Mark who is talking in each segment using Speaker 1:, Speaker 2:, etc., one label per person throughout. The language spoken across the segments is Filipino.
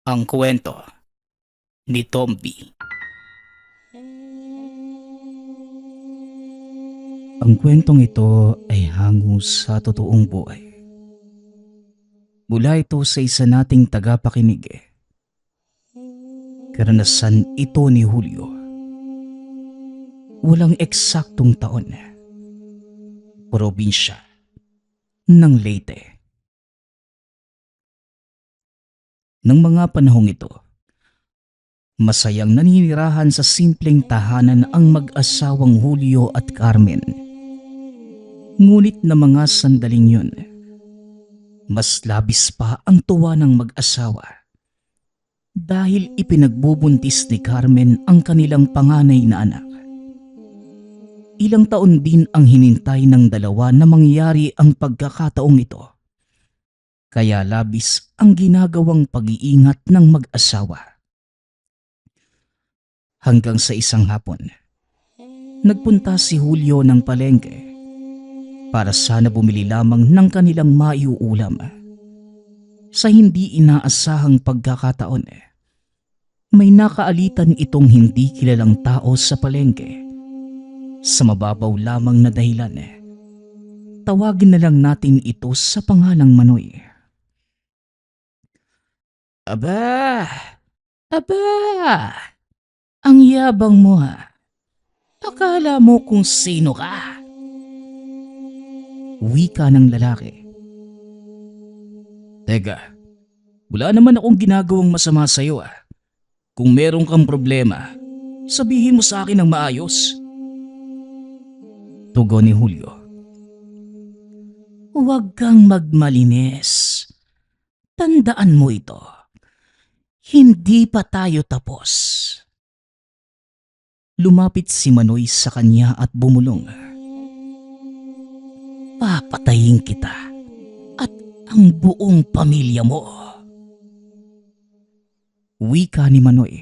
Speaker 1: Ang kwento ni Tomby. Ang kwentong ito ay hango sa totoong buhay. Mula ito sa isa nating tagapakinig. Karanasan ito ni Julio. Walang eksaktong taon. Probinsya ng Leyte. Nang mga panahong ito, masayang naninirahan sa simpleng tahanan ang mag-asawang Julio at Carmen. Ngunit na mga sandaling yun, mas labis pa ang tuwa ng mag-asawa dahil ipinagbubuntis ni Carmen ang kanilang panganay na anak. Ilang taon din ang hinintay ng dalawa na mangyari ang pagkakataong ito. Kaya labis ang ginagawang pag-iingat ng mag-asawa. Hanggang sa isang hapon, nagpunta si Julio ng palengke para sana bumili lamang ng kanilang maiuulam. Sa hindi inaasahang pagkakataon, may nakaalitan itong hindi kilalang tao sa palengke. Sa mababaw lamang na dahilan, tawagin na lang natin ito sa pangalang Manoy. Aba! Aba! Ang yabang mo ha. Akala mo kung sino ka? Wika ng lalaki. Teka, wala naman akong ginagawang masama sa'yo ah. Kung meron kang problema, sabihin mo sa akin ng maayos. Tugon ni Julio. Huwag kang magmalinis. Tandaan mo ito. Hindi pa tayo tapos. Lumapit si Manoy sa kanya at bumulong. Papatayin kita at ang buong pamilya mo. Wika ni Manoy.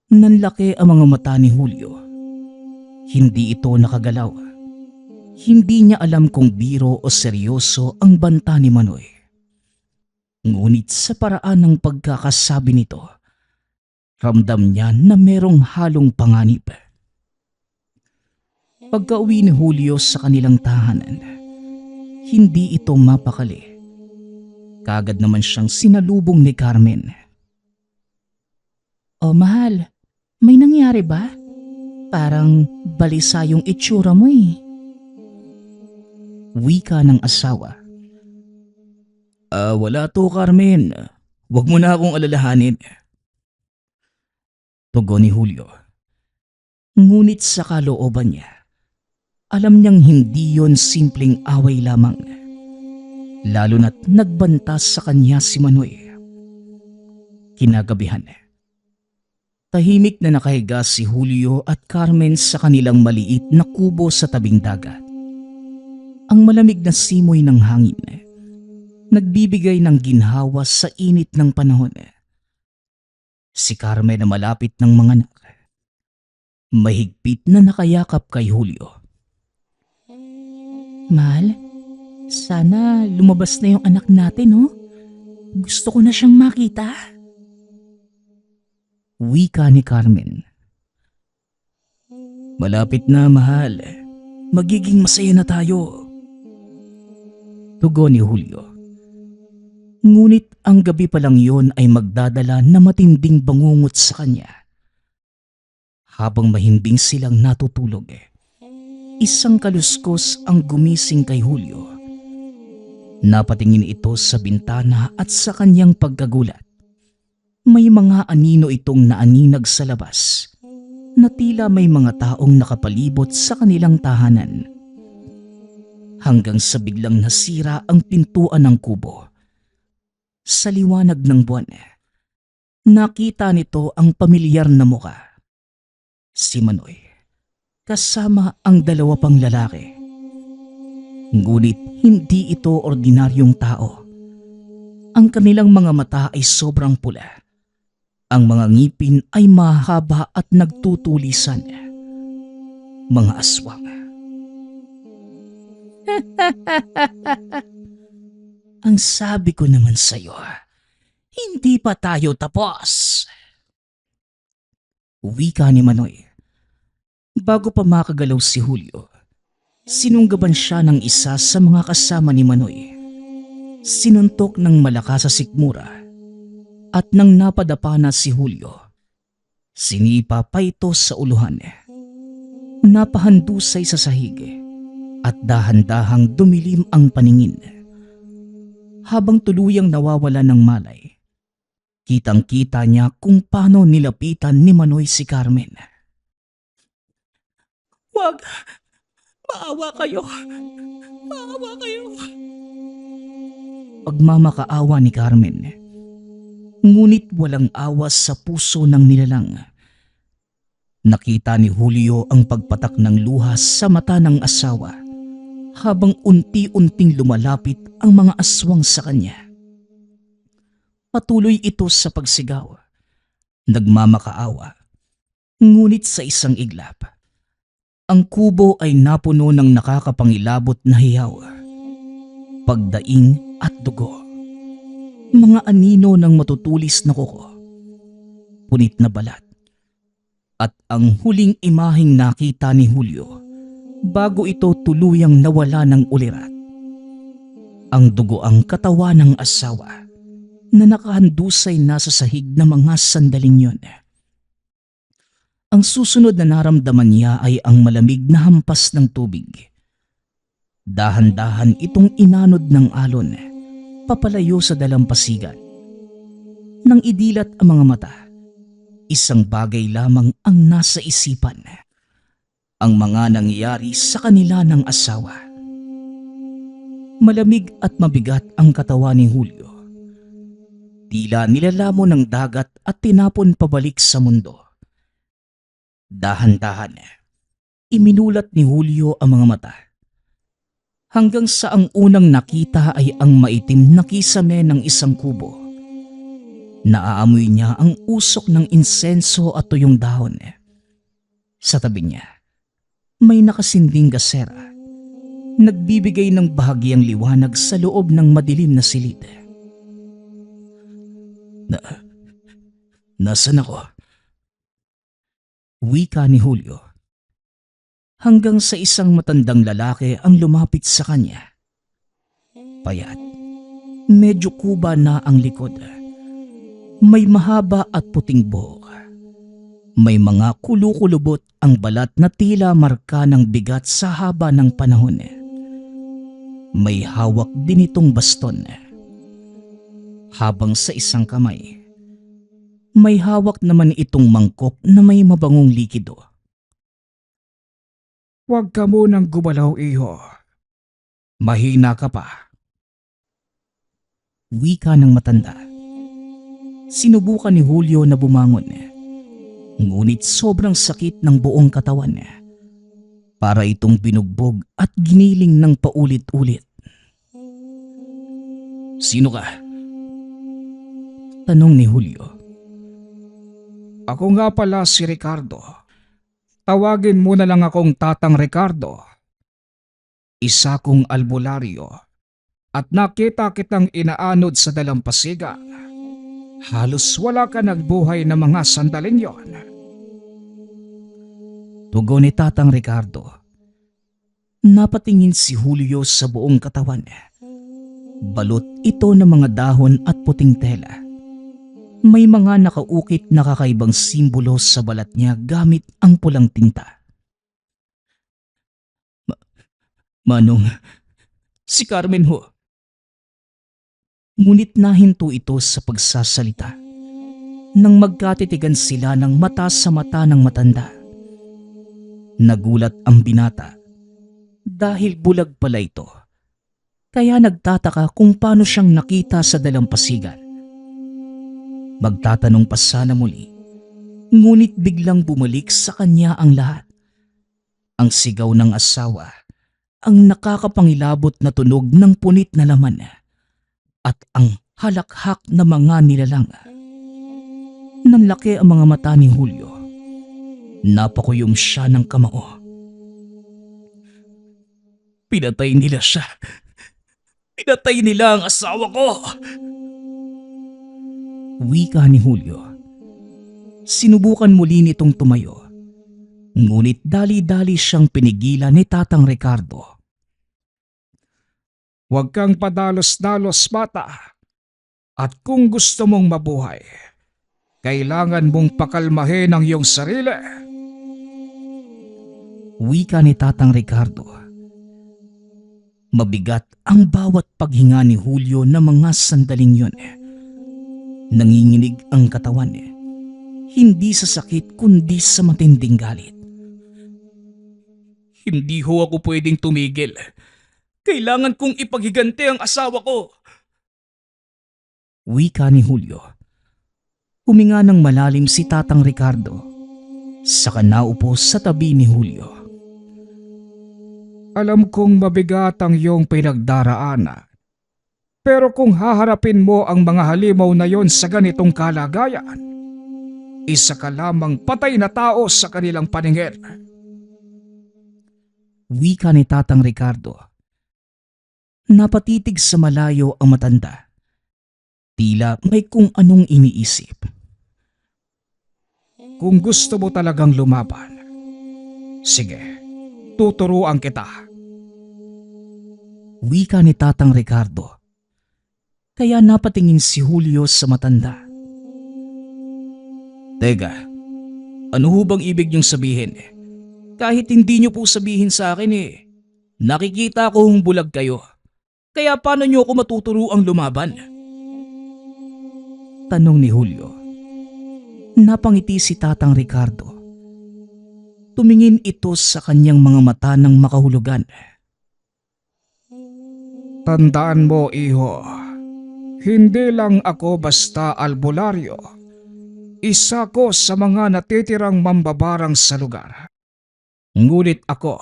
Speaker 1: Nanlaki ang mga mata ni Julio. Hindi ito nakagalaw. Hindi niya alam kung biro o seryoso ang banta ni Manoy. Ngunit sa paraan ng pagkakasabi nito, ramdam niya na merong halong panganib. Pagka-uwi ni Julio sa kanilang tahanan, hindi ito mapakali. Kagad naman siyang sinalubong ni Carmen. O mahal, may nangyari ba? Parang balisa yung itsura mo eh. Wika ng asawa. Wala to Carmen. Huwag mo na akong alalahanin. Tugon ni Julio. Ngunit sa kalooban niya, alam niyang hindi yon simpleng away lamang. Lalo na't nagbanta sa kanya si Manoy. Kinagabihan, tahimik na nakahiga si Julio at Carmen sa kanilang maliit na kubo sa tabing dagat. Ang malamig na simoy ng hangin nagbibigay ng ginhawa sa init ng panahon. Si Carmen na malapit ng mga anak, mahigpit na nakayakap kay Julio. Mahal, sana lumabas na yung anak natin, oh. Gusto ko na siyang makita. Wika ni Carmen. Malapit na, mahal. Magiging masaya na tayo. Tugon ni Julio. Ngunit ang gabi pa lang yon ay magdadala na matinding bangungot sa kanya. Habang mahimbing silang natutulog, isang kaluskos ang gumising kay Julio. Napatingin ito sa bintana at sa kanyang pagkagulat, may mga anino itong naaninag sa labas na tila may mga taong nakapalibot sa kanilang tahanan. Hanggang sa biglang nasira ang pintuan ng kubo. Sa liwanag ng buwan, nakita nito ang pamilyar na muka. Si Manoy, kasama ang dalawa pang lalaki. Ngunit hindi ito ordinaryong tao. Ang kanilang mga mata ay sobrang pula. Ang mga ngipin ay mahaba at nagtutulisan. Mga aswang. Ang sabi ko naman sa'yo, Hindi pa tayo tapos. Wika ni Manoy. Bago pa makagalaw si Julio, sinunggaban siya ng isa sa mga kasama ni Manoy. Sinuntok ng malakas sa sikmura at nang napadapa na si Julio, sinipa pa ito sa uluhan. Napahandusay sa sahig at dahan-dahang dumilim ang paningin. Habang tuluyang nawawala ng malay, kitang-kita niya kung paano nilapitan ni Manoy si Carmen. "Wag! Maawa kayo! Maawa kayo!" Pagmamakaawa ni Carmen, ngunit walang awas sa puso ng nilalang. Nakita ni Julio ang pagpatak ng luha sa mata ng asawa habang unti-unting lumalapit ang mga aswang sa kanya. Patuloy ito sa pagsigaw, nagmamakaawa, ngunit sa isang iglap, ang kubo ay napuno ng nakakapangilabot na hiyaw, pagdaing at dugo. Mga anino ng matutulis na kuko, punit na balat, at ang huling imaheng nakita ni Julio bago ito tuluyang nawala ng ulirat. Ang dugo ang katawan ng asawa na nakahandusay na sa sahig na mga sandaling yun. Ang susunod na naramdaman niya ay ang malamig na hampas ng tubig. Dahan-dahan itong inanod ng alon papalayo sa dalampasigan. Nang idilat ang mga mata, isang bagay lamang ang nasa isipan: ang mga nangyari sa kanila ng asawa. Malamig at mabigat ang katawan ni Julio. Tila nilalamo ng dagat at tinapon pabalik sa mundo. Dahan-dahan, iminulat ni Julio ang mga mata, hanggang sa ang unang nakita ay ang maitim na kisame ng isang kubo. Naaamoy niya ang usok ng insenso at tuyong dahon. Sa tabi niya, may nakasinding gasera, nagbibigay ng bahagyang liwanag sa loob ng madilim na silid. Nasaan ako? Wika ni Julio, hanggang sa isang matandang lalaki ang lumapit sa kanya. Payat, medyo kuba na ang likod. May mahaba at puting buhok. May mga kulukulubot ang balat na tila marka ng bigat sa haba ng panahon. May hawak din itong baston. Habang sa isang kamay, may hawak naman itong mangkok na may mabangong likido. "Huwag ka munang gumalaw, iho. Mahina ka pa." Wika ng matanda. Sinubukan ni Julio na bumangon, ngunit sobrang sakit ng buong katawan. Para itong binugbog at giniling ng paulit-ulit. "Sino ka?" tanong ni Julio. "Ako nga pala si Ricardo. Tawagin mo na lang akong Tatang Ricardo. Isa kong albularyo at nakita kitang inaanod sa dalampasiga. Halos wala ka nagbuhay na mga sandaling yon." Tugon ni Tatang Ricardo. Napatingin si Julio sa buong katawan. Balot ito ng mga dahon at puting tela. May mga nakaukit na kakaibang simbolo sa balat niya gamit ang pulang tinta. Manong, si Carmen ho." Ngunit nahinto ito sa pagsasalita nang magkatitigan sila ng mata sa mata ng matanda. Nagulat ang binata dahil bulag pala ito, kaya nagtataka kung paano siyang nakita sa dalampasigan. Magtatanong pa sana muli, ngunit biglang bumalik sa kanya ang lahat. Ang sigaw ng asawa, ang nakakapangilabot na tunog ng punit na laman, at ang halakhak na mga nilalang. Nanlaki ang mga mata ni Julio. Napakuyom siya ng kamao. "Pinatay nila siya. Pinatay nila ang asawa ko." Wika ni Julio. Sinubukan muli nitong tumayo. Ngunit dali-dali siyang pinigilan ni Tatang Ricardo.
Speaker 2: Huwag kang padalos-dalos, bata. At kung gusto mong mabuhay, kailangan mong pakalmahin ang iyong sarili.
Speaker 1: Wika ni Tatang Ricardo. Mabigat ang bawat paghinga ni Julio na mga sandaling yun. Nanginginig ang katawan, hindi sa sakit kundi sa matinding galit.
Speaker 2: Hindi ho ako pwedeng tumigil. Kailangan kong ipaghiganti ang asawa ko.
Speaker 1: Wika ni Julio. Huminga ng malalim si Tatang Ricardo. Saka naupo sa tabi ni Julio.
Speaker 2: Alam kong mabigat ang iyong pinagdaraanan. Pero kung haharapin mo ang mga halimaw na yon sa ganitong kalagayan, isa ka lamang patay na tao sa kanilang paningin.
Speaker 1: Wika ni Tatang Ricardo. Napatitig sa malayo ang matanda. Tila may kung anong iniisip.
Speaker 2: Kung gusto mo talagang lumaban, sige, tuturuan kita.
Speaker 1: Wika ni Tatang Ricardo. Kaya napatingin si Julio sa matanda.
Speaker 2: Teka, ano ho bang ibig niyong sabihin? Kahit hindi niyo po sabihin sa akin nakikita ko hong bulag kayo. Kaya paano niyo ako matuturuang lumaban?
Speaker 1: Tanong ni Julio. Napangiti si Tatang Ricardo. Tumingin ito sa kanyang mga mata ng makahulugan.
Speaker 2: Tandaan mo, iho, hindi lang ako basta albularyo. Isa ko sa mga natitirang mambabarang sa lugar. Ngunit ako,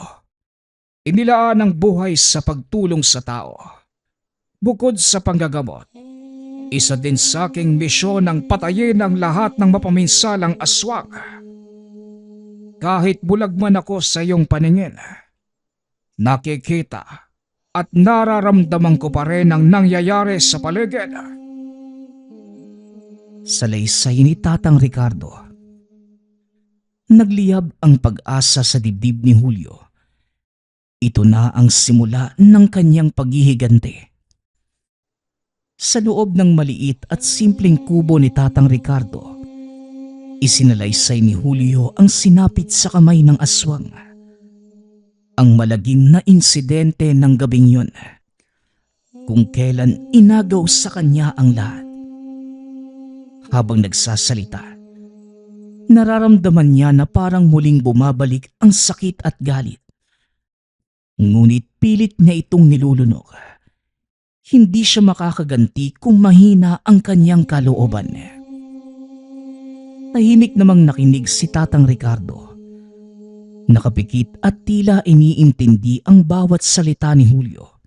Speaker 2: inilaan ang buhay sa pagtulong sa tao. Bukod sa panggagamot, isa din sa aking misyon ang patayin ang lahat ng mapaminsalang aswang. Kahit bulag man ako sa iyong paningin, nakikita at nararamdaman ko pa rin ang nangyayari sa paligid.
Speaker 1: Salaysay ni Tatang Ricardo. Nagliyab ang pag-asa sa dibdib ni Julio. Ito na ang simula ng kanyang paghihiganti. Sa loob ng maliit at simpleng kubo ni Tatang Ricardo, isinalaysay ni Julio ang sinapit sa kamay ng aswang. Ang malagim na insidente ng gabing yun, kung kailan inagaw sa kanya ang lahat. Habang nagsasalita, nararamdaman niya na parang muling bumabalik ang sakit at galit. Ngunit pilit niya itong nilulunok. Hindi siya makakaganti kung mahina ang kanyang kalooban. Tahimik namang nakinig si Tatang Ricardo. Nakapikit at tila iniintindi ang bawat salita ni Julio.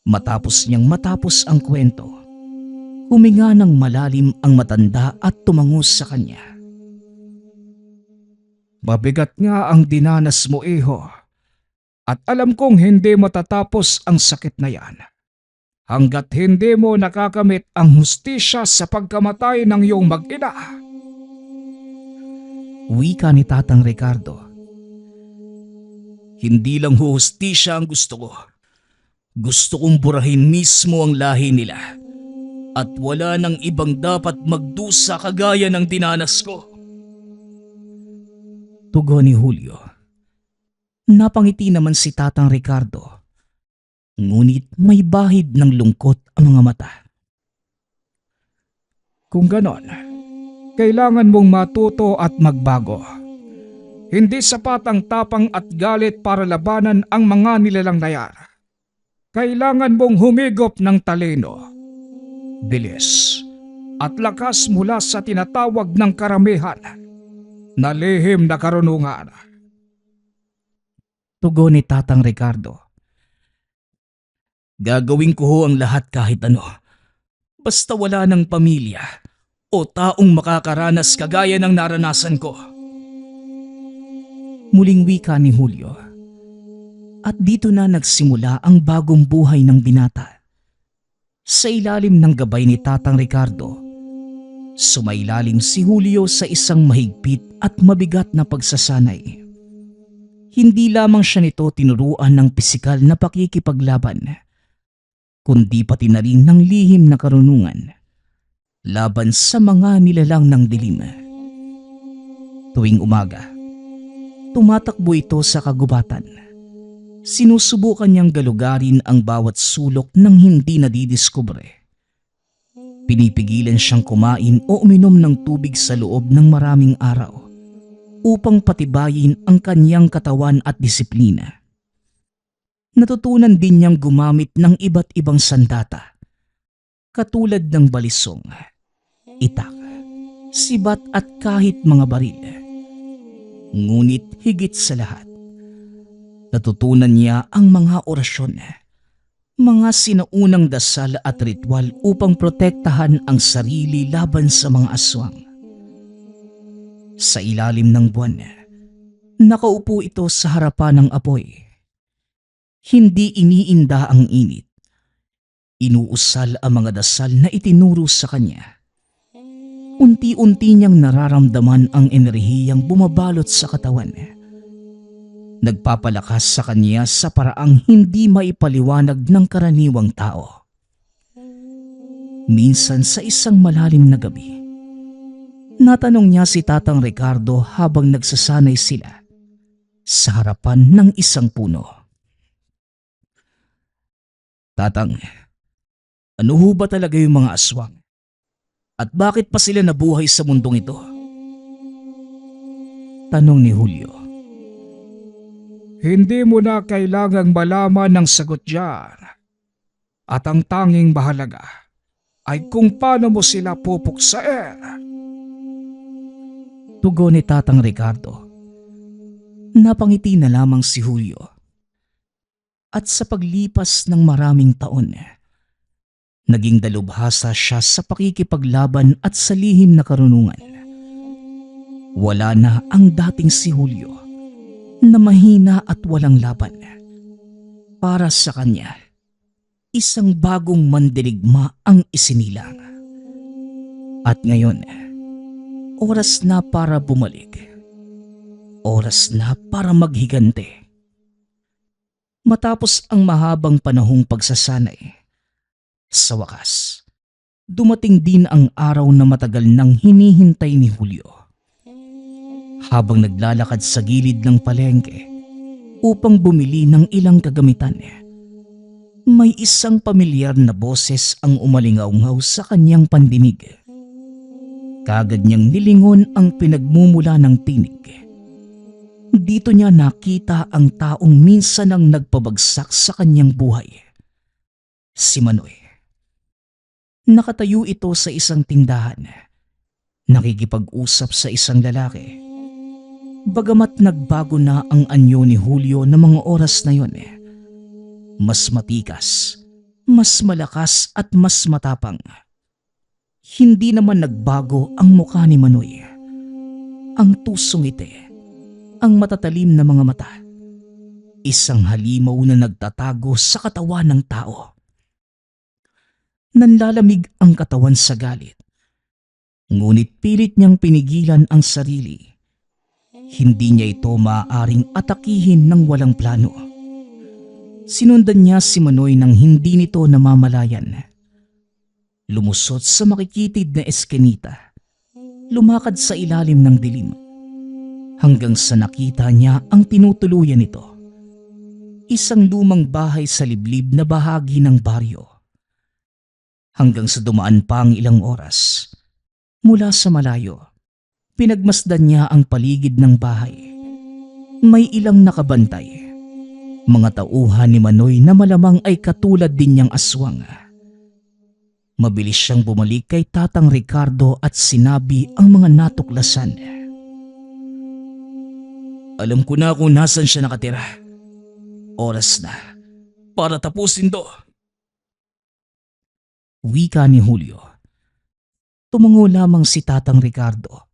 Speaker 1: Matapos ang kwento, huminga ng malalim ang matanda at tumango sa kanya.
Speaker 2: Mabigat nga ang dinanas mo, iho. At alam kong hindi matatapos ang sakit na yan. Hanggat hindi mo nakakamit ang hustisya sa pagkamatay ng iyong mag-ina.
Speaker 1: Wika ni Tatang Ricardo.
Speaker 2: Hindi lang hustisya ang gusto ko. Gusto kong burahin mismo ang lahi nila. At wala nang ibang dapat magdusa kagaya ng dinanas ko.
Speaker 1: Tugon ni Julio. Napangiti naman si Tatang Ricardo. Ngunit may bahid ng lungkot ang mga mata.
Speaker 2: Kung ganon, kailangan mong matuto at magbago. Hindi sapat ang tapang at galit para labanan ang mga nilalang na yan. Kailangan mong humigop ng talino, bilis, at lakas mula sa tinatawag ng karamihan na lihim na karunungan.
Speaker 1: Tugon ni Tatang Ricardo.
Speaker 2: Gagawin ko ho ang lahat kahit ano. Basta wala ng pamilya o taong makakaranas kagaya ng naranasan ko.
Speaker 1: Muling wika ni Julio. At dito na nagsimula ang bagong buhay ng binata. Sa ilalim ng gabay ni Tatang Ricardo, Sumailalim si Julio sa isang mahigpit at mabigat na pagsasanay. Hindi lamang siya nito tinuruan ng pisikal na pakikipaglaban, kundi pati na rin ng lihim na karunungan laban sa mga nilalang ng dilim. Tuwing umaga, tumatakbo ito sa kagubatan. Sinusubukan niyang galugarin ang bawat sulok ng hindi nadidiskubre. Pinipigilan siyang kumain o uminom ng tubig sa loob ng maraming araw upang patibayin ang kanyang katawan at disiplina. Natutunan din niyang gumamit ng iba't ibang sandata, katulad ng balisong, itak, sibat at kahit mga baril. Ngunit higit sa lahat, natutunan niya ang mga orasyon, mga sinaunang dasal at ritual upang protektahan ang sarili laban sa mga aswang. Sa ilalim ng buwan, nakaupo ito sa harapan ng apoy. Hindi iniinda ang init. Inuusal ang mga dasal na itinuro sa kanya. Unti-unti niyang nararamdaman ang enerhiyang bumabalot sa katawan. Nagpapalakas sa kanya sa paraang hindi maipaliwanag ng karaniwang tao. Minsan sa isang malalim na gabi, natanong niya si Tatang Ricardo habang nagsasanay sila sa harapan ng isang puno. "Tatang, ano ho ba talaga yung mga aswang? At bakit pa sila nabuhay sa mundong ito?" Tanong ni Julio.
Speaker 2: Hindi mo na kailangang malaman ng sagot diyan. At ang tanging mahalaga ay kung paano mo sila pupuksain.
Speaker 1: Tugon ni Tatang Ricardo. Napangiti na lamang si Julio. At sa paglipas ng maraming taon, naging dalubhasa siya sa pakikipaglaban at sa lihim na karunungan. Wala na ang dating si Julio na mahina at walang laban. Para sa kanya, isang bagong mandirigma ang isinilang. At ngayon, oras na para bumalik. Oras na para maghigante. Matapos ang mahabang panahong pagsasanay, sa wakas, dumating din ang araw na matagal nang hinihintay ni Julio. Habang naglalakad sa gilid ng palengke upang bumili ng ilang kagamitan, may isang pamilyar na boses ang umalingaw-ngaw sa kanyang pandinig. Kaagad niyang nilingon ang pinagmumula ng tinig. Dito niya nakita ang taong minsan ang nagpabagsak sa kanyang buhay. Si Manoy. Nakatayo ito sa isang tindahan, nakikipag-usap sa isang lalaki. Bagamat nagbago na ang anyo ni Julio ng mga oras na yon, mas matikas, mas malakas at mas matapang. Hindi naman nagbago ang mukha ni Manoy. Ang tusong ngiti, ang matatalim na mga mata, isang halimaw na nagtatago sa katawan ng tao. Nanlalamig ang katawan sa galit, ngunit pilit niyang pinigilan ang sarili. Hindi niya ito maaaring atakihin ng walang plano. Sinundan niya si Manoy nang hindi nito namamalayan. Lumusot sa makikitid na eskinita, lumakad sa ilalim ng dilim, hanggang sa nakita niya ang tinutuluyan nito. Isang lumang bahay sa liblib na bahagi ng baryo. Hanggang sa dumaan pa ang ilang oras, mula sa malayo, pinagmasdan niya ang paligid ng bahay. May ilang nakabantay. Mga tauhan ni Manoy na malamang ay katulad din niyang aswang. Mabilis siyang bumalik kay Tatang Ricardo at sinabi ang mga natuklasan. "Alam ko na kung nasan siya nakatira. Oras na para tapusin to." Wika ni Julio. Tumango lamang si Tatang Ricardo.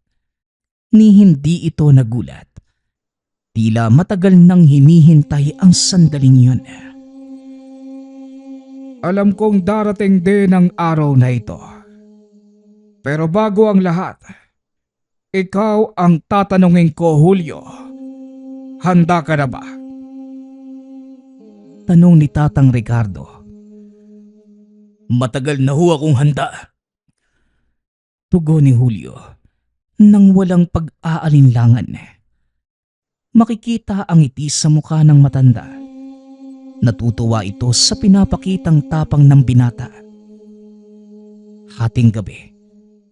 Speaker 1: Ni hindi ito nagulat. Tila matagal nang hinihintay ang sandaling yun.
Speaker 2: Alam kong darating din ang araw na ito. Pero bago ang lahat, ikaw ang tatanungin ko, Julio. Handa ka na ba?
Speaker 1: Tanong ni Tatang Ricardo. Matagal na ho akong handa. Tugon ni Julio nang walang pag-aalinlangan. Makikita ang ngiti sa mukha ng matanda. Natutuwa ito sa pinapakitang tapang ng binata. Hating gabi,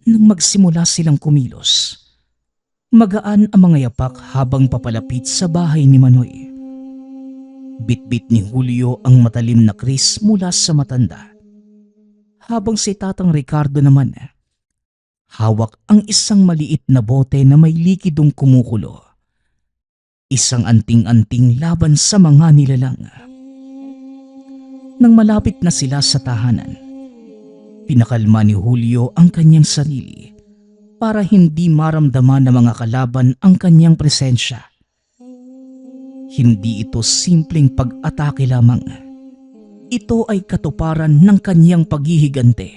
Speaker 1: nang magsimula silang kumilos, magaan ang mga yapak habang papalapit sa bahay ni Manoy. Bitbit ni Julio ang matalim na kris mula sa matanda. Habang si Tatang Ricardo naman, hawak ang isang maliit na bote na may likidong kumukulo. Isang anting-anting laban sa mga nilalang. Nang malapit na sila sa tahanan, pinakalma ni Julio ang kanyang sarili para hindi maramdaman ng mga kalaban ang kanyang presensya. Hindi ito simpleng pag-atake lamang. Ito ay katuparan ng kanyang paghihigante.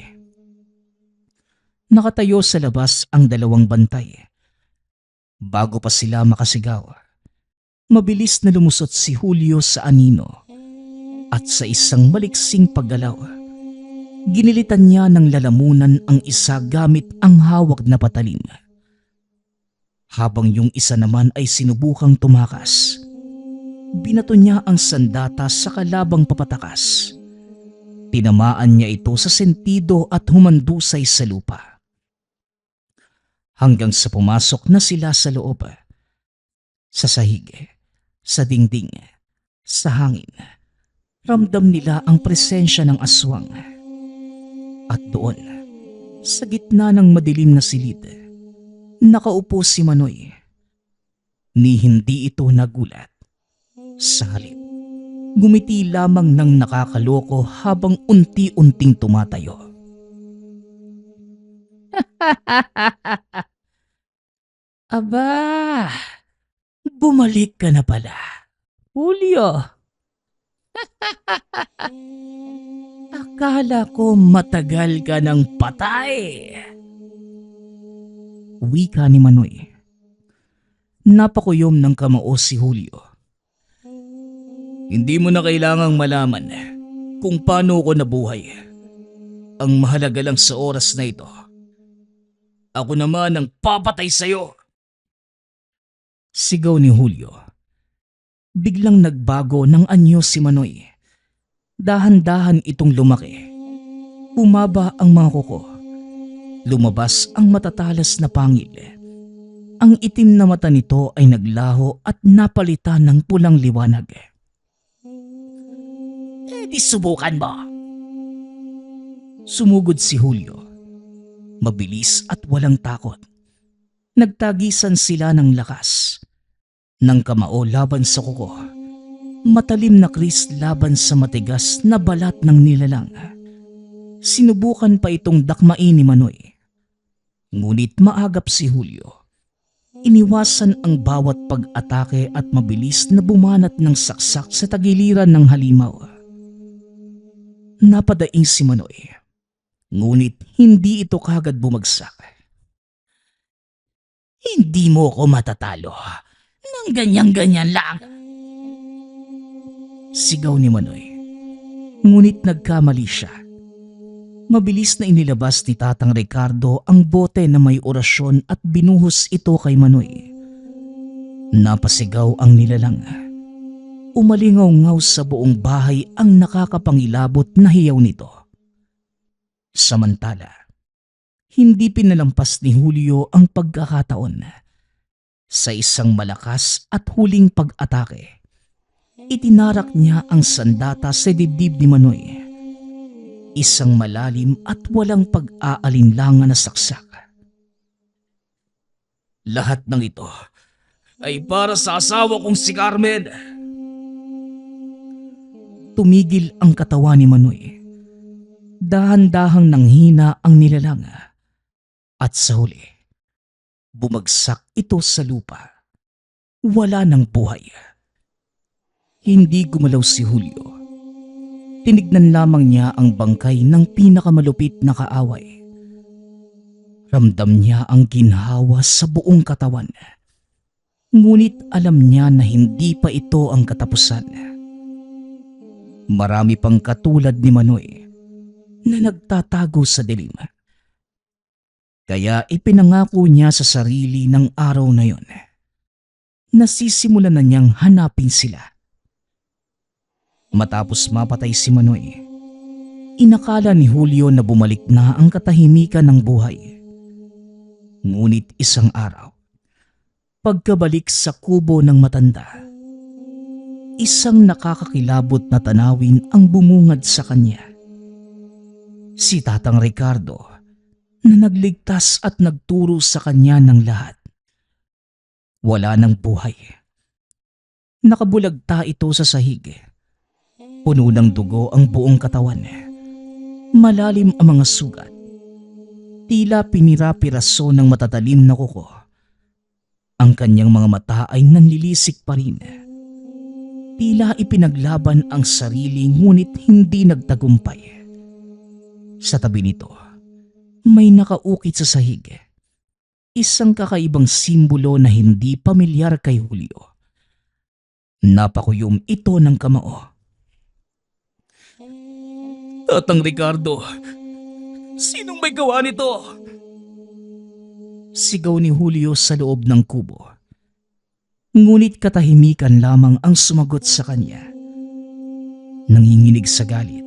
Speaker 1: Nakatayo sa labas ang dalawang bantay. Bago pa sila makasigaw, mabilis na lumusot si Julio sa anino at sa isang maliksing paggalaw, ginilitan niya ng lalamunan ang isa gamit ang hawak na patalim. Habang yung isa naman ay sinubukang tumakas, binato niya ang sandata sa kalabang papatakas. Tinamaan niya ito sa sentido at humandusay sa lupa. Hanggang sa pumasok na sila sa loob. Sa sahig, sa dingding, sa hangin, ramdam nila ang presensya ng aswang. At doon, sa gitna ng madilim na silid, nakaupo si Manoy. Ni hindi ito nagulat. Sa halip, gumiti lamang ng nakakaloko habang unti-unting tumatayo. Aba, bumalik ka na pala, Julio. Akala ko matagal ka ng patay. Wika ni Manoy. Napakuyom ng kamao si Julio. Hindi mo na kailangang malaman kung paano ko nabuhay. Ang mahalaga lang sa oras na ito, ako naman ang papatay sa'yo. Sigaw ni Julio. Biglang nagbago ng anyo si Manoy. Dahan-dahan itong lumaki. Bumaba ang mga kuko. Lumabas ang matatalas na pangil. Ang itim na mata nito ay naglaho at napalitan ng pulang liwanag. Di subukan mo. Sumugod si Julio. Mabilis at walang takot. Nagtagisan sila ng lakas. Ng kamao laban sa kuko. Matalim na kris laban sa matigas na balat ng nilalang. Sinubukan pa itong dakmain ni Manoy. Ngunit maagap si Julio. Iniwasan ang bawat pag-atake at mabilis na bumanat ng saksak sa tagiliran ng halimaw. Napadaing si Manoy. Ngunit hindi ito kagad bumagsak. Hindi mo ko matatalo nang ganyan-ganyan lang. Sigaw ni Manoy. Ngunit nagkamali siya. Mabilis na inilabas ni Tatang Ricardo ang bote na may orasyon at binuhos ito kay Manoy. Napasigaw ang nilalang. Umalingaw-ngaw sa buong bahay ang nakakapangilabot na hiyaw nito. Samantala, hindi pinalampas ni Julio ang pagkakataon. Sa isang malakas at huling pag-atake, itinarak niya ang sandata sa dibdib ni Manoy. Isang malalim at walang pag-aalinlangan na saksak. Lahat ng ito ay para sa asawa kong si Carmen. Tumigil ang katawan ni Manoy. Dahan-dahang nanghina ang nilalang. At sa huli, bumagsak ito sa lupa. Wala ng buhay. Hindi gumalaw si Julio. Tinignan lamang niya ang bangkay ng pinakamalupit na kaaway. Ramdam niya ang ginhawa sa buong katawan. Ngunit alam niya na hindi pa ito ang katapusan. Marami pang katulad ni Manoy na nagtatago sa dilim. Kaya ipinangako niya sa sarili ng araw na yon. Nasisimulan na niyang hanapin sila. Matapos mapatay si Manoy, inakala ni Julio na bumalik na ang katahimikan ng buhay. Ngunit isang araw, pagkabalik sa kubo ng matanda, isang nakakakilabot na tanawin ang bumungad sa kanya. Si Tatang Ricardo na nagligtas at nagturo sa kanya ng lahat. Wala ng buhay. Nakabulagta ito sa sahig. Puno ng dugo ang buong katawan. Malalim ang mga sugat. Tila pinira-piraso ng matatalim na kuko. Ang kanyang mga mata ay nanlilisik pa rin. Tila ipinaglaban ang sarili ngunit hindi nagtagumpay. Sa tabi nito, may nakaukit sa sahig. Isang kakaibang simbolo na hindi pamilyar kay Julio. Napakuyom ito ng kamao. Tatang Ricardo, sinong may gawa nito? Sigaw ni Julio sa loob ng kubo. Ngunit katahimikan lamang ang sumagot sa kanya. Nanginginig sa galit.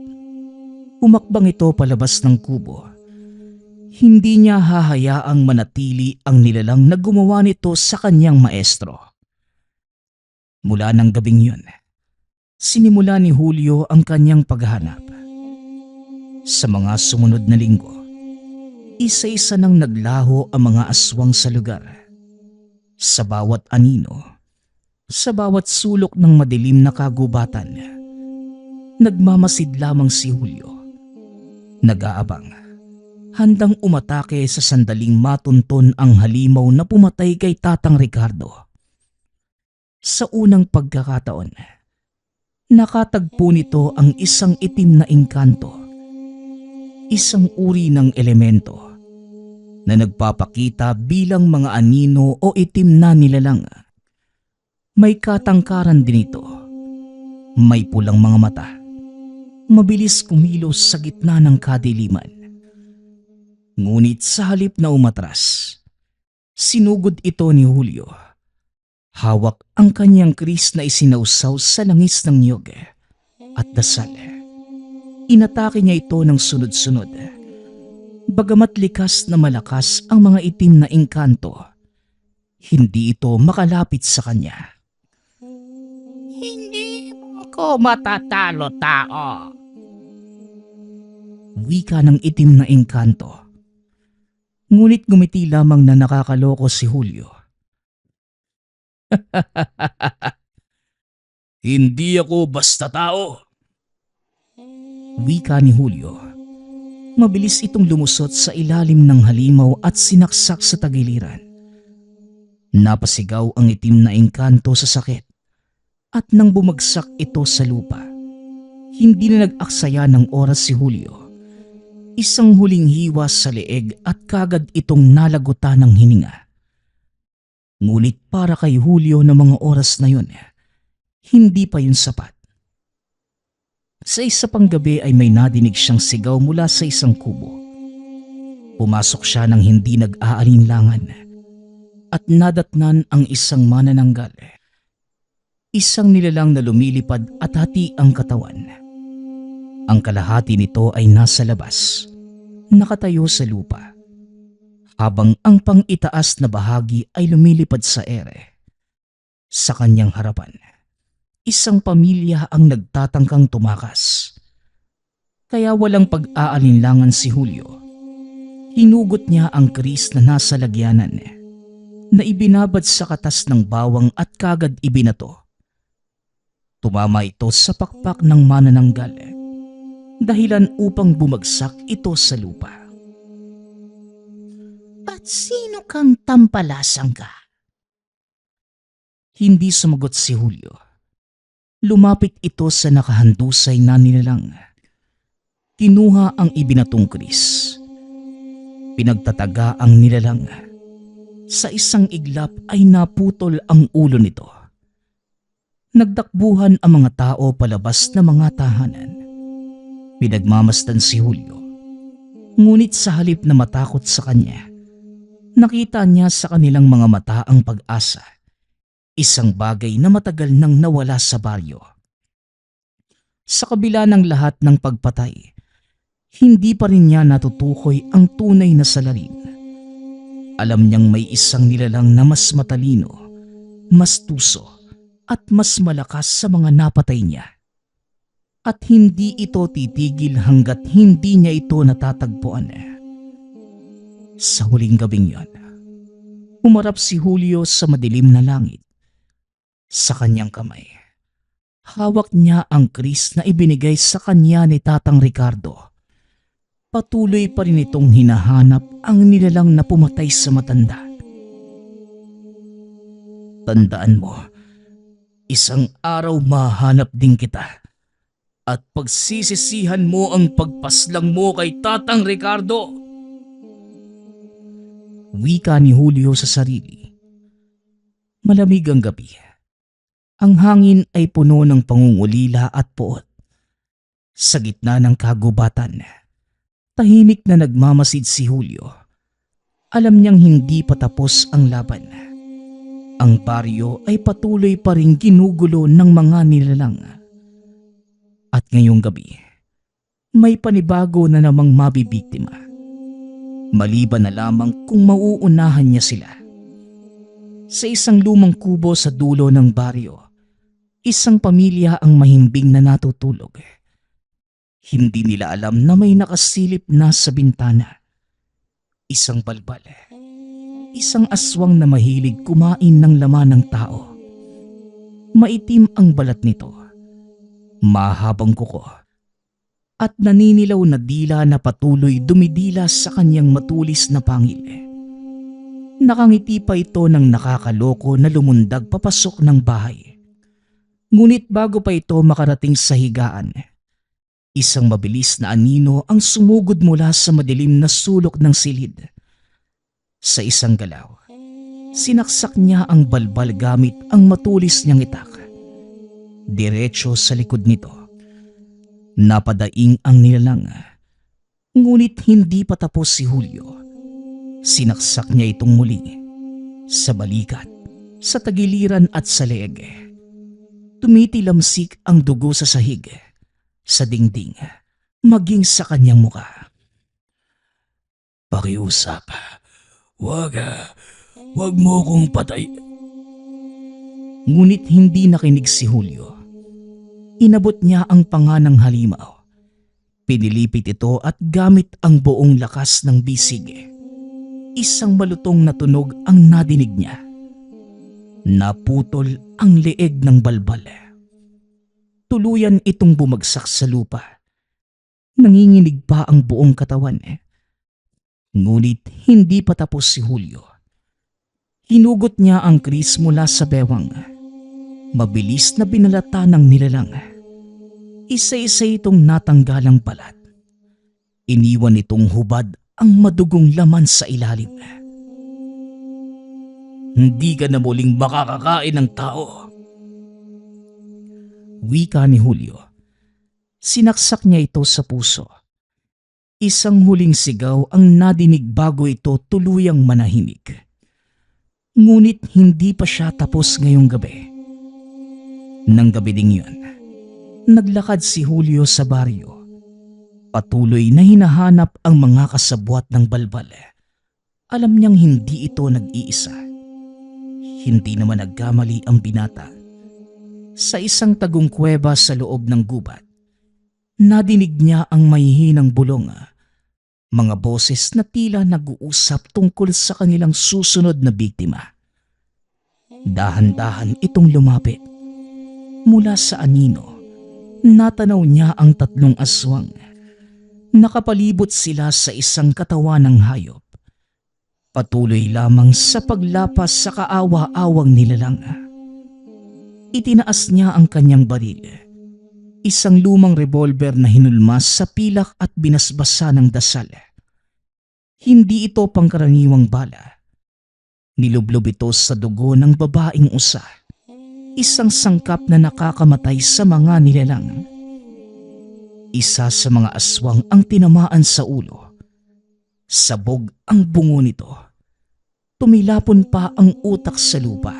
Speaker 1: Umakbang ito palabas ng kubo. Hindi niya hahayaang manatili ang nilalang na gumawa nito sa kanyang maestro. Mula ng gabing yun, sinimula ni Julio ang kanyang paghahanap. Sa mga sumunod na linggo, isa-isa nang naglaho ang mga aswang sa lugar. Sa bawat anino, sa bawat sulok ng madilim na kagubatan, nagmamasid lamang si Julio. Nag-aabang. Handang umatake sa sandaling matunton ang halimaw na pumatay kay Tatang Ricardo. Sa unang pagkakataon, nakatagpo nito ang isang itim na engkanto, isang uri ng elemento na nagpapakita bilang mga anino o itim na nilalang. May katangkaran din ito, may pulang mga mata, mabilis kumilos sa gitna ng kadiliman. Ngunit sa halip na umatras, sinugod ito ni Julio. Hawak ang kanyang kris na isinausaw sa langis ng niyog at dasal. Inatake niya ito ng sunod-sunod. Bagamat likas na malakas ang mga itim na engkanto, hindi ito makalapit sa kanya.
Speaker 3: Hindi mo ko matatalo, tao.
Speaker 1: Wika ng itim na engkanto. Ngunit gumiti lamang na nakakaloko si Julio. Hindi ako basta tao. Wika ni Julio. Mabilis itong lumusot sa ilalim ng halimaw at sinaksak sa tagiliran. Napasigaw ang itim na engkanto sa sakit. At nang bumagsak ito sa lupa, hindi na nag-aksaya ng oras si Julio. Isang huling hiwas sa leeg at kagad itong nalagutan ng hininga. Ngunit para kay Julio na mga oras na yun, hindi pa yun sapat. Sa isa pang gabi ay may nadinig siyang sigaw mula sa isang kubo. Pumasok siya nang hindi nag-aalinlangan at nadatnan ang isang manananggal. Isang nilalang na lumilipad at hati ang katawan. Ang kalahati nito ay nasa labas, nakatayo sa lupa, habang ang pang-itaas na bahagi ay lumilipad sa ere. Sa kanyang harapan, isang pamilya ang nagtatangkang tumakas. Kaya walang pag-aalinlangan si Julio. Hinugot niya ang kris na nasa lagyanan, na ibinabad sa katas ng bawang at kagad ibinato. Tumama ito sa pakpak ng manananggal, dahilan upang bumagsak ito sa lupa.
Speaker 3: At sino kang tampalasang ka?
Speaker 1: Hindi sumagot si Julio. Lumapit ito sa nakahandusay na nilalang. Kinuha ang ibinatong kris. Pinagtataga ang nilalang. Sa isang iglap ay naputol ang ulo nito. Nagtakbuhan ang mga tao palabas ng mga tahanan. Pinagmamasdan si Julio. Ngunit sa halip na matakot sa kanya, nakita niya sa kanilang mga mata ang pag-asa. Isang bagay na matagal nang nawala sa baryo. Sa kabila ng lahat ng pagpatay, hindi pa rin niya natutukoy ang tunay na salarin. Alam niyang may isang nilalang na mas matalino, mas tuso, at mas malakas sa mga napatay niya. At hindi ito titigil hanggat hindi niya ito natatagpuan. Sa huling gabing yon, umarap si Julio sa madilim na langit. Sa kanyang kamay, hawak niya ang kris na ibinigay sa kanya ni Tatang Ricardo. Patuloy pa rin itong hinahanap ang nilalang na pumatay sa matanda. Tandaan mo, isang araw mahanap din kita at pagsisisihan mo ang pagpaslang mo kay Tatang Ricardo. Wika ni Julio sa sarili. Malamig ang gabi. Ang hangin ay puno ng pangungulila at puot. Sa gitna ng kagubatan, tahimik na nagmamasid si Julio. Alam niyang hindi pa tapos ang laban. Ang baryo ay patuloy pa ring ginugulo ng mga nilalang. At ngayong gabi, may panibago na namang mabibiktima. Maliban na lamang kung mauunahan niya sila. Sa isang lumang kubo sa dulo ng baryo, isang pamilya ang mahimbing na natutulog. Hindi nila alam na may nakasilip na sa bintana. Isang balbal. Isang aswang na mahilig kumain ng laman ng tao. Maitim ang balat nito. Mahabang kuko. At naninilaw na dila na patuloy dumidila sa kanyang matulis na pangil. Nakangiti pa ito ng nakakaloko na lumundag papasok ng bahay. Ngunit bago pa ito makarating sa higaan, isang mabilis na anino ang sumugod mula sa madilim na sulok ng silid. Sa isang galaw, sinaksak niya ang balbal gamit ang matulis niyang itak. Diretso sa likod nito. Napadaing ang nilalang. Ngunit hindi pa tapos si Julio. Sinaksak niya itong muli. Sa balikat, sa tagiliran at sa leeg. Tumitilamsik ang dugo sa sahig, sa dingding, maging sa kanyang muka.
Speaker 2: Pakiusap. Wag mo kong patay.
Speaker 1: Ngunit hindi nakinig si Julio. Inabot niya ang panga ng halimaw. Pinilipit ito at gamit ang buong lakas ng bisig. Isang malutong na tunog ang nadinig niya. Naputol ang leeg ng balbal. Tuluyan itong bumagsak sa lupa. Nanginginig pa ang buong katawan. Ngunit hindi pa tapos si Julio. Hinugot niya ang kris mula sa bewang. Mabilis na binalata ng nilalang. Isa-isa itong natanggalang balat. Iniwan itong hubad ang madugong laman sa ilalim. Hindi ka na muling makakakain ng tao. Wika ni Julio. Sinaksak niya ito sa puso. Isang huling sigaw ang nadinig bago ito tuluyang manahimik. Ngunit hindi pa siya tapos ngayong gabi. Nang gabi ding yun, naglakad si Julio sa baryo. Patuloy na hinahanap ang mga kasabwat ng balbal. Alam niyang hindi ito nag-iisa. Hindi naman nagkamali ang binata. Sa isang tagong kuweba sa loob ng gubat, nadinig niya ang mahihinang bulong. Mga boses na tila nag-uusap tungkol sa kanilang susunod na biktima. Dahan-dahan itong lumapit. Mula sa anino, natanaw niya ang tatlong aswang. Nakapalibot sila sa isang katawan ng hayop. Patuloy lamang sa paglapas sa kaawa-awang nilalang. Itinaas niya ang kanyang baril. Isang lumang revolver na hinulmas sa pilak at binasbasa ng dasal. Hindi ito pangkaraniwang bala. Nilublob ito sa dugo ng babaeng usa. Isang sangkap na nakakamatay sa mga nilalang. Isa sa mga aswang ang tinamaan sa ulo. Sabog ang bungo nito. Tumilapon pa ang utak sa lupa.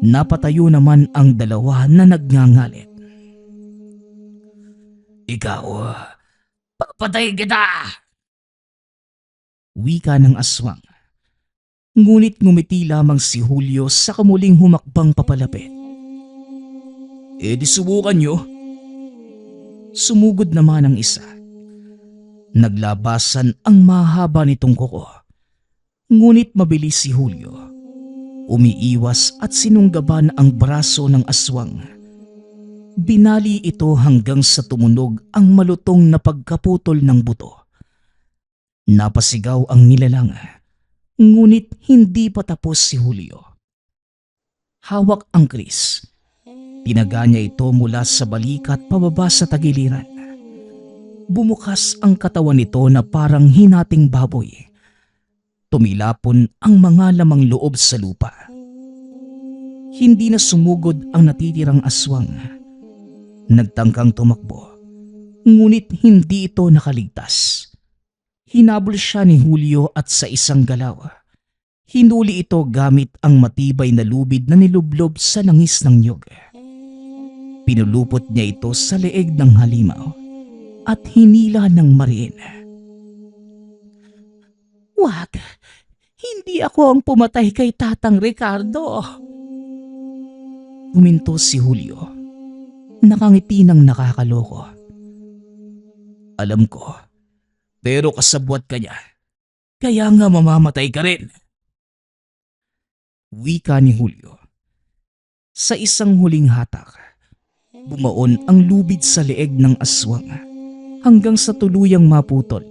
Speaker 1: Napatayo naman ang dalawa na nagngangalit. Ikaw, papatay kita! Wika ng aswang. Ngunit ngumiti lamang si Julio sa kamuling humakbang papalapit. Di subukan nyo. Sumugod naman ang isa. Naglabasan ang mahaba nitong kuko. Ngunit mabilis si Julio. Umiiwas at sinunggaban ang braso ng aswang. Binali ito hanggang sa tumunog ang malutong na pagkaputol ng buto. Napasigaw ang nilalang. Ngunit hindi pa tapos si Julio. Hawak ang kris. Tinaga niya ito mula sa balikat pababa sa tagiliran. Bumukas ang katawan nito na parang hinating baboy. Tumilapon ang mga lamang loob sa lupa. Hindi na sumugod ang natitirang aswang. Nagtangkang tumakbo. Ngunit hindi ito nakaligtas. Hinabol siya ni Julio at sa isang galaw, hinuli ito gamit ang matibay na lubid na nilublob sa langis ng niyog. Pinulupot niya ito sa leeg ng halimaw at hinila ng mariin.
Speaker 3: Wag! Hindi ako ang pumatay kay Tatang Ricardo.
Speaker 1: Huminto si Julio. Nakangiti ng nakakaloko. Alam ko. Pero kasabwat ka niya. Kaya nga mamamatay ka rin. Wika ni Julio. Sa isang huling hatak, bumaon ang lubid sa leeg ng aswang hanggang sa tuluyang maputol.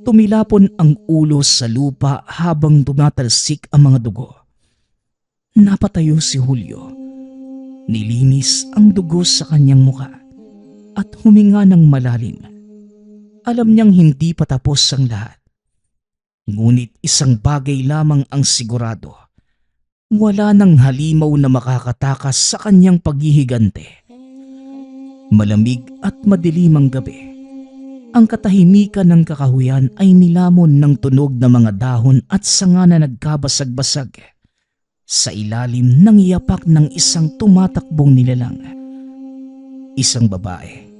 Speaker 1: Tumilapon ang ulo sa lupa habang tumatalsik ang mga dugo. Napatayo si Julio. Nilinis ang dugo sa kanyang muka at huminga ng malalim. Alam niyang hindi pa tapos ang lahat. Ngunit isang bagay lamang ang sigurado. Wala nang halimaw na makakatakas sa kanyang paghihigante. Malamig at madilim ang gabi. Ang katahimikan ng kakahuyan ay nilamon ng tunog ng mga dahon at sanga na nagkabasag-basag sa ilalim ng yapak ng isang tumatakbong nilalang. Isang babae.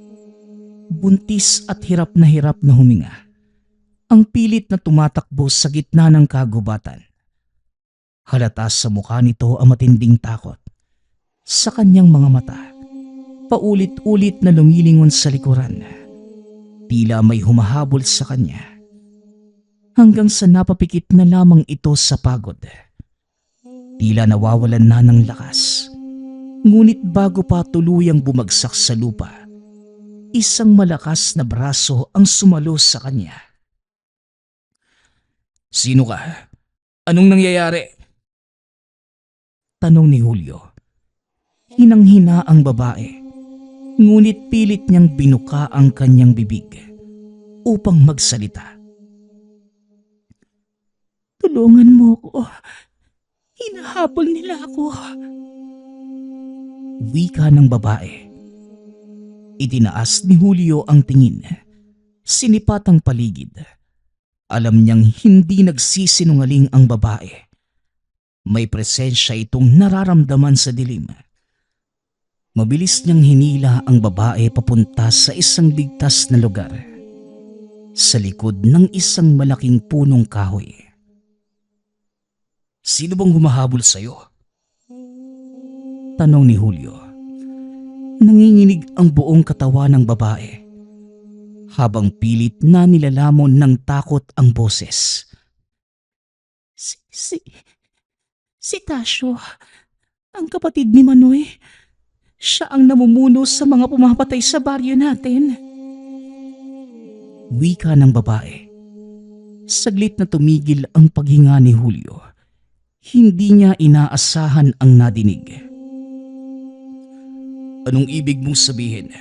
Speaker 1: Buntis at hirap na huminga. Ang pilit na tumatakbo sa gitna ng kagubatan. Halata sa mukha nito ang matinding takot. Sa kanyang mga mata, paulit-ulit na lumilingon sa likuran. Tila may humahabol sa kanya. Hanggang sa napapikit na lamang ito sa pagod. Tila nawawalan na ng lakas. Ngunit bago pa tuluyang bumagsak sa lupa, isang malakas na braso ang sumalo sa kanya. Sino ka? Anong nangyayari? Tanong ni Julio. Hinang-hina ang babae, ngunit pilit niyang binuka ang kanyang bibig upang magsalita.
Speaker 3: Tulungan mo ko. Hinahabol nila ako.
Speaker 1: Wika ng babae. Itinaas ni Julio ang tingin. Sinipat ang paligid. Alam niyang hindi nagsisinungaling ang babae. May presensya itong nararamdaman sa dilim. Mabilis niyang hinila ang babae papunta sa isang ligtas na lugar. Sa likod ng isang malaking punong kahoy. Sino bang humahabol sa'yo? Tanong ni Julio. Nanginginig ang buong katawan ng babae habang pilit na nilalamon ng takot ang boses.
Speaker 3: Si Tasyo, ang kapatid ni Manoy. Siya ang namumuno sa mga pumapatay sa baryo natin.
Speaker 1: Wika ng babae. Saglit na tumigil ang paghinga ni Julio. Hindi niya inaasahan ang nadinig. Anong ibig mong sabihin?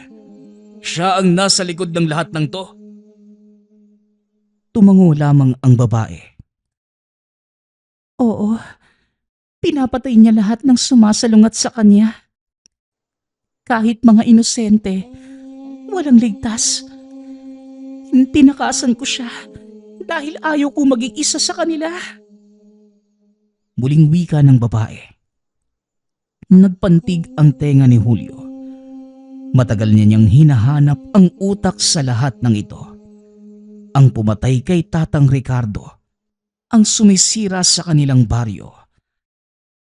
Speaker 1: Siya ang nasa likod ng lahat ng to? tumango lamang ang babae.
Speaker 3: Oo, pinapatay niya lahat ng sumasalungat sa kanya. Kahit mga inosente, walang ligtas. Tinakasan ko siya dahil ayaw ko maging isa sa kanila.
Speaker 1: Muling wika ng babae. Nagpantig ang tenga ni Julio. Matagal niya niyang hinahanap ang utak sa lahat ng ito. Ang pumatay kay Tatang Ricardo, ang sumisira sa kanilang baryo.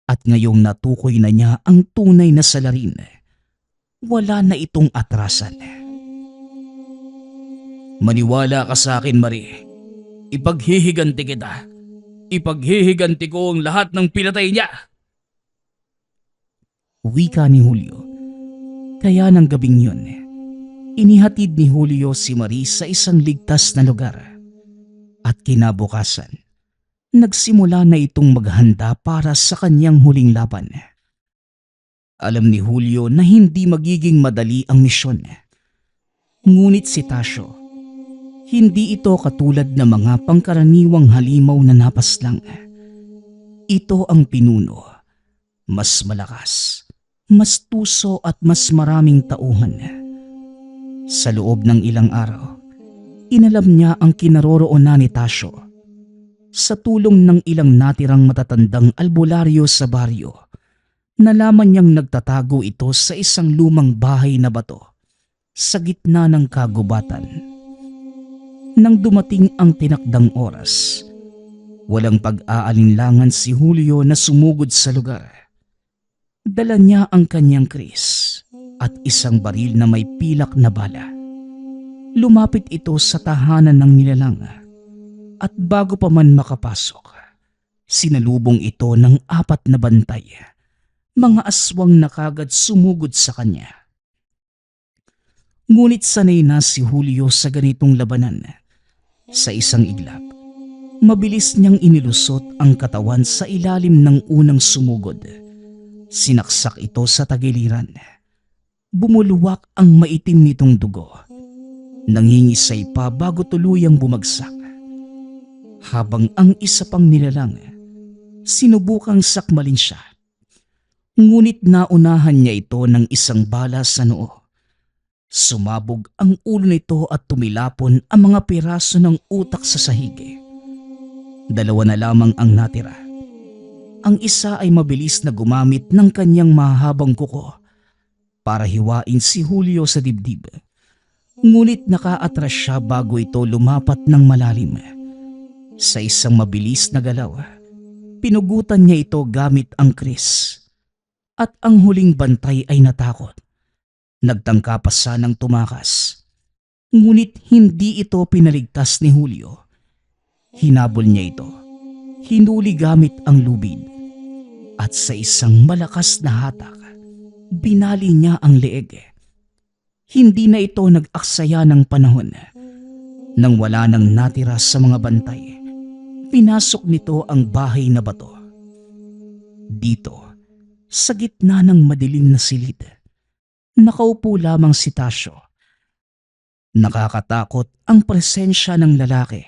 Speaker 1: At ngayong natukoy na niya ang tunay na salarin, wala na itong atrasan. Maniwala ka sa akin, Marie. Ipaghihiganti kita. Ipaghihiganti ko ang lahat ng pinatay niya. Wika ni Julio. Kaya ng gabing yun, inihatid ni Julio si Marie sa isang ligtas na lugar. At kinabukasan, nagsimula na itong maghanda para sa kanyang huling laban. Alam ni Julio na hindi magiging madali ang misyon. Ngunit si Tasio, hindi ito katulad ng mga pangkaraniwang halimaw na napaslang. Ito ang pinuno, mas malakas, mas tuso at mas maraming tauhan. Sa loob ng ilang araw, inalam niya ang kinaroroonan ni Tasio. Sa tulong ng ilang natirang matatandang albularyo sa baryo, nalaman niyang nagtatago ito sa isang lumang bahay na bato sa gitna ng kagubatan. Nang dumating ang tinakdang oras, walang pag-aalinlangan si Julio na sumugod sa lugar. Dala niya ang kanyang kris at isang baril na may pilak na bala. Lumapit ito sa tahanan ng nilalang at bago pa man makapasok, sinalubong ito ng 4 na bantay, mga aswang na kagad sumugod sa kanya. Ngunit sanay na si Julio sa ganitong labanan. Sa isang iglap, mabilis niyang inilusot ang katawan sa ilalim ng unang sumugod. Sinaksak ito sa tagiliran. Bumuluwak ang maitim nitong dugo. Nangingisay pa bago tuluyang bumagsak. Habang ang isa pang nilalang, sinubukang sakmalin siya. Ngunit naunahan niya ito ng isang bala sa noo. Sumabog ang ulo nito at tumilapon ang mga piraso ng utak sa sahig. 2 na lamang ang natira. Ang isa ay mabilis na gumamit ng kanyang mahabang kuko para hiwain si Julio sa dibdib. Ngunit nakaatras siya bago ito lumapat ng malalim. Sa isang mabilis na galaw, pinugutan niya ito gamit ang kris. At ang huling bantay ay natakot. Nagtangka pa sanang tumakas. Ngunit hindi ito pinaligtas ni Julio. Hinabol niya ito. Hinuli gamit ang lubid. At sa isang malakas na hatak, binali niya ang leeg. Hindi na ito nag-aksaya ng panahon. Nang wala nang natira sa mga bantay, pinasok nito ang bahay na bato. Dito, sa gitna ng madilim na silid, nakaupo lamang si Tasio. Nakakatakot ang presensya ng lalaki.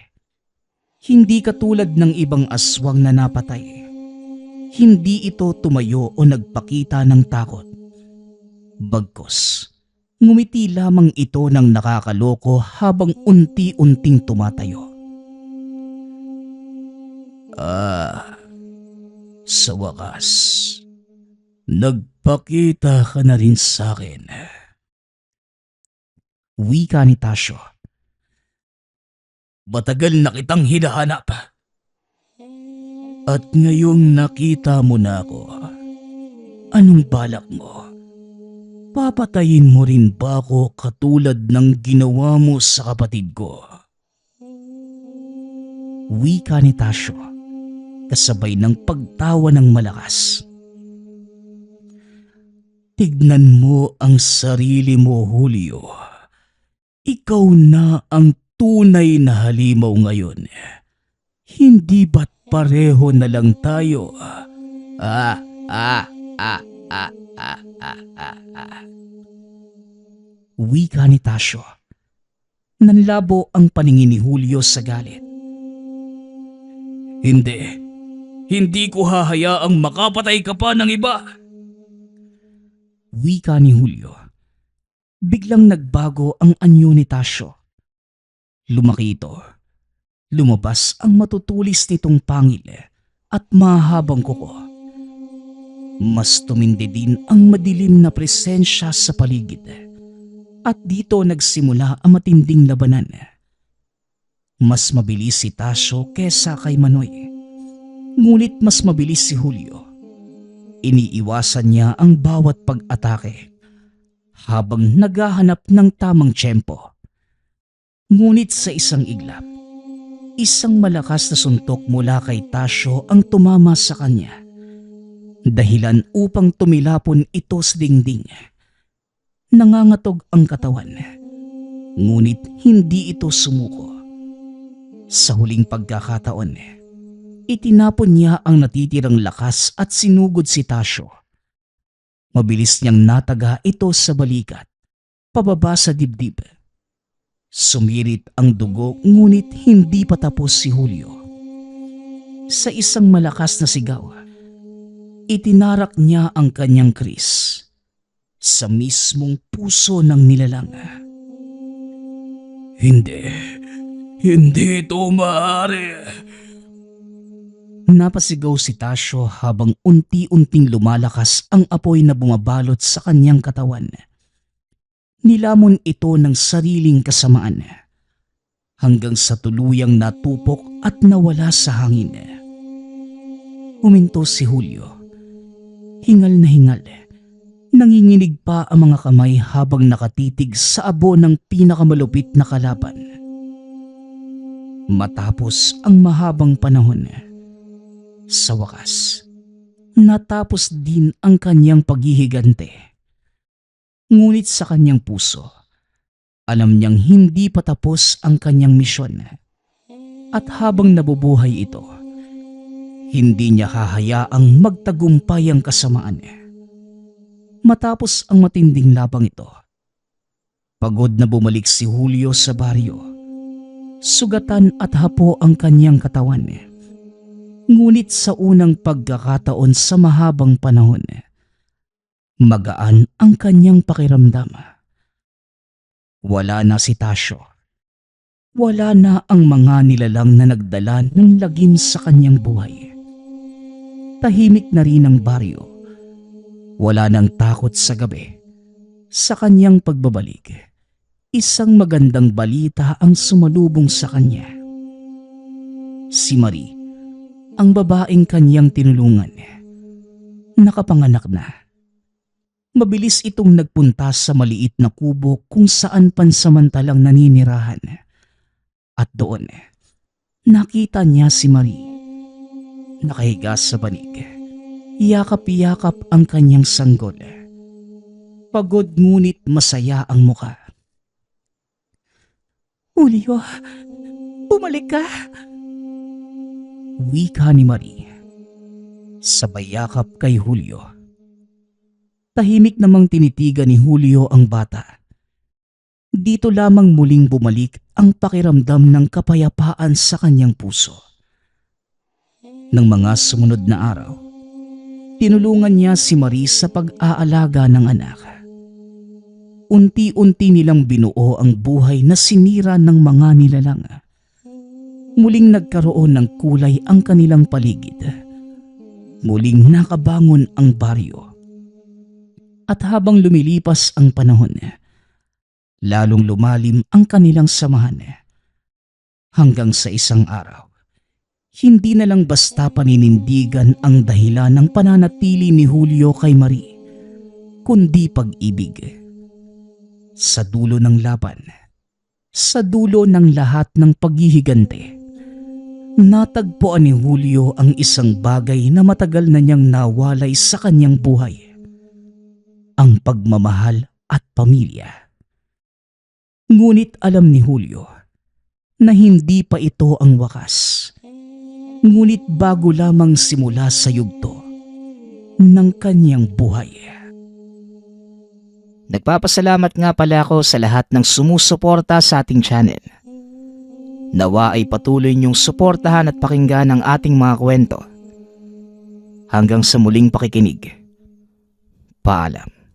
Speaker 1: Hindi katulad ng ibang aswang na napatay. Hindi ito tumayo o nagpakita ng takot. Bagkus, ngumiti lamang ito ng nakakaloko habang unti-unting tumatayo. Sa wakas, nagpakita ka na rin sa akin. Wika ni Tasio. Matagal na kitang hinahanap. At ngayong nakita mo na ako, anong balak mo? Papatayin mo rin ba ako katulad ng ginawa mo sa kapatid ko? Wika ni Tasio, kasabay ng pagtawa ng malakas. Tignan mo ang sarili mo, Julio. Ikaw na ang tunay na halimaw ngayon. Hindi ba't pareho na lang tayo? Wika ni Tasio. Nanlabo ang paningin ni Julio sa galit.
Speaker 2: Hindi ko hahayaang makapatay ka pa ng iba.
Speaker 1: Wika ni Julio. Biglang nagbago ang anyo ni Tasyo. Lumaki ito. Lumabas ang matutulis nitong pangil at mahabang kuko. Mas tumindi din ang madilim na presensya sa paligid. At dito nagsimula ang matinding labanan. Mas mabilis si Tasyo kesa kay Manoy. Ngunit mas mabilis si Julio. Iniiwasan niya ang bawat pag-atake habang naghahanap ng tamang tiyempo. Ngunit sa isang iglap, isang malakas na suntok mula kay Tasyo ang tumama sa kanya. Dahilan upang tumilapon ito sa dingding. Nangangatog ang katawan, ngunit hindi ito sumuko. Sa huling pagkakataon, itinapon niya ang natitirang lakas at sinugod si Tasyo. Mabilis niyang nataga ito sa balikat, pababa sa dibdib. Sumirit ang dugo ngunit hindi pa tapos si Julio. Sa isang malakas na sigaw, itinarak niya ang kanyang kris sa mismong puso ng nilalang.
Speaker 2: Hindi ito maaari.
Speaker 1: Napasigaw si Tasyo habang unti-unting lumalakas ang apoy na bumabalot sa kanyang katawan. Nilamon ito ng sariling kasamaan hanggang sa tuluyang natupok at nawala sa hangin. Huminto si Julio. Hingal na hingal. Nanginginig pa ang mga kamay habang nakatitig sa abo ng pinakamalupit na kalaban. Matapos ang mahabang panahon, sa wakas, natapos din ang kanyang paghihigante. Ngunit sa kanyang puso, alam niyang hindi pa tapos ang kanyang misyon. At habang nabubuhay ito, hindi niya hahayaang magtagumpay ang kasamaan. Matapos ang matinding labang ito, pagod na bumalik si Julio sa baryo. Sugatan at hapo ang kanyang katawan. Ngunit sa unang pagkakataon sa mahabang panahon, magaan ang kanyang pakiramdam. Wala na si Tasyo. Wala na ang mga nilalang na nagdala ng lagim sa kanyang buhay. Tahimik na rin ang baryo. Wala nang takot sa gabi. Sa kanyang pagbabalik, isang magandang balita ang sumalubong sa kanya. Si Marie, ang babaeng kanyang tinulungan, nakapanganak na. Mabilis itong nagpunta sa maliit na kubo kung saan pansamantalang naninirahan. At doon, nakita niya si Marie. Nakahiga sa banig. Yakap-yakap ang kanyang sanggol. Pagod ngunit masaya ang muka.
Speaker 3: Julio, bumalik ka.
Speaker 1: Wika ni Marie. Sabay yakap kay Julio. Tahimik namang tinitigan ni Julio ang bata. Dito lamang muling bumalik ang pakiramdam ng kapayapaan sa kanyang puso. Nang mga sumunod na araw, tinulungan niya si Marie sa pag-aalaga ng anak. Unti-unti nilang binuo ang buhay na sinira ng mga nilalang. Muling nagkaroon ng kulay ang kanilang paligid. Muling nakabangon ang baryo. At habang lumilipas ang panahon, lalong lumalim ang kanilang samahan. Hanggang sa isang araw, hindi na lang basta paninindigan ang dahilan ng pananatili ni Julio kay Marie, kundi pag-ibig. Sa dulo ng laban, sa dulo ng lahat ng paghihigante, natagpuan ni Julio ang isang bagay na matagal na niyang nawalay sa kanyang buhay. Ang pagmamahal at pamilya. Ngunit alam ni Julio na hindi pa ito ang wakas. Ngunit bago lamang simula sa yugto ng kanyang buhay.
Speaker 4: Nagpapasalamat nga pala ako sa lahat ng sumusuporta sa ating channel.
Speaker 1: Nawa ay patuloy niyong suportahan at pakinggan ang ating mga kwento. Hanggang sa muling pakikinig. Paalam.